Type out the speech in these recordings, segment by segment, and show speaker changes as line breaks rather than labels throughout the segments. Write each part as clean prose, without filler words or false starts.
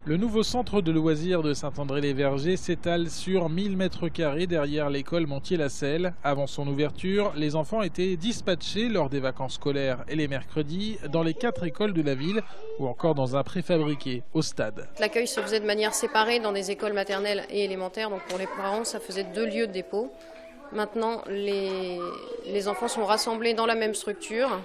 Le nouveau centre de loisirs de Saint-André-les-Vergers s'étale sur 1000 mètres carrés derrière l'école Montier-la-Selle. Avant son ouverture, les enfants étaient dispatchés lors des vacances scolaires et les mercredis dans les 4 écoles de la ville ou encore dans un préfabriqué au stade.
L'accueil se faisait de manière séparée dans des écoles maternelles et élémentaires, donc pour les parents ça faisait 2 lieux de dépôt. Maintenant les enfants sont rassemblés dans la même structure.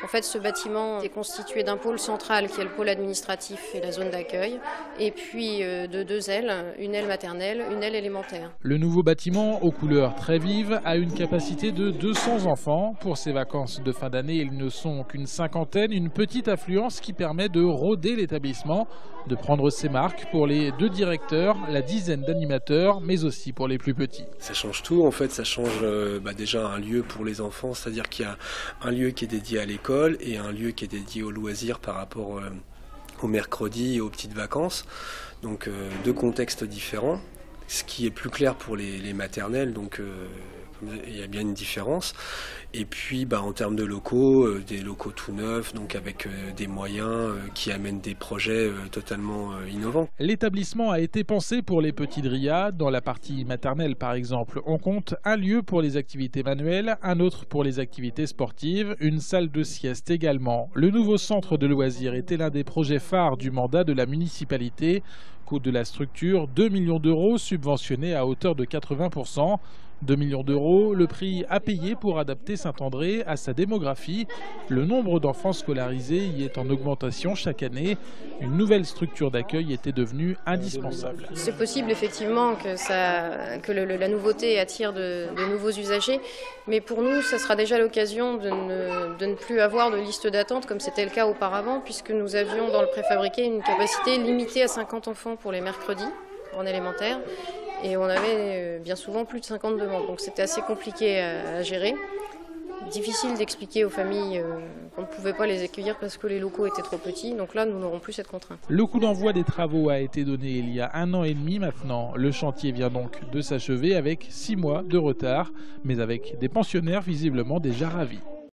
En fait, ce bâtiment est constitué d'un pôle central qui est le pôle administratif et la zone d'accueil, et puis de 2 ailes, une aile maternelle, une aile élémentaire.
Le nouveau bâtiment, aux couleurs très vives, a une capacité de 200 enfants. Pour ces vacances de fin d'année, ils ne sont qu'une cinquantaine, une petite affluence qui permet de rôder l'établissement, de prendre ses marques pour les 2 directeurs, la dizaine d'animateurs, mais aussi pour les plus petits.
Ça change tout, en fait, ça change déjà un lieu pour les enfants, c'est-à-dire qu'il y a un lieu qui est dédié à l'école et un lieu qui est dédié aux loisirs par rapport au mercredi et aux petites vacances. Donc 2 contextes différents, ce qui est plus clair pour les maternelles, donc il y a bien une différence. Et puis en termes de locaux, des locaux tout neufs, donc avec des moyens qui amènent des projets totalement innovants.
L'établissement a été pensé pour les petits dryades. Dans la partie maternelle par exemple, on compte un lieu pour les activités manuelles, un autre pour les activités sportives, une salle de sieste également. Le nouveau centre de loisirs était l'un des projets phares du mandat de la municipalité. Coût de la structure, 2 millions d'euros subventionnés à hauteur de 80%. 2 millions d'euros, le prix à payer pour adapter Saint-André à sa démographie. Le nombre d'enfants scolarisés y est en augmentation chaque année. Une nouvelle structure d'accueil était devenue indispensable.
C'est possible effectivement que la nouveauté attire de nouveaux usagers, mais pour nous, ça sera déjà l'occasion de ne plus avoir de liste d'attente comme c'était le cas auparavant, puisque nous avions dans le préfabriqué une capacité limitée à 50 enfants pour les mercredis en élémentaire. Et on avait bien souvent plus de 50 demandes, donc c'était assez compliqué à gérer. Difficile d'expliquer aux familles qu'on ne pouvait pas les accueillir parce que les locaux étaient trop petits, donc là nous n'aurons plus cette contrainte.
Le coup d'envoi des travaux a été donné il y a 1 an et demi maintenant. Le chantier vient donc de s'achever avec 6 mois de retard, mais avec des pensionnaires visiblement déjà ravis.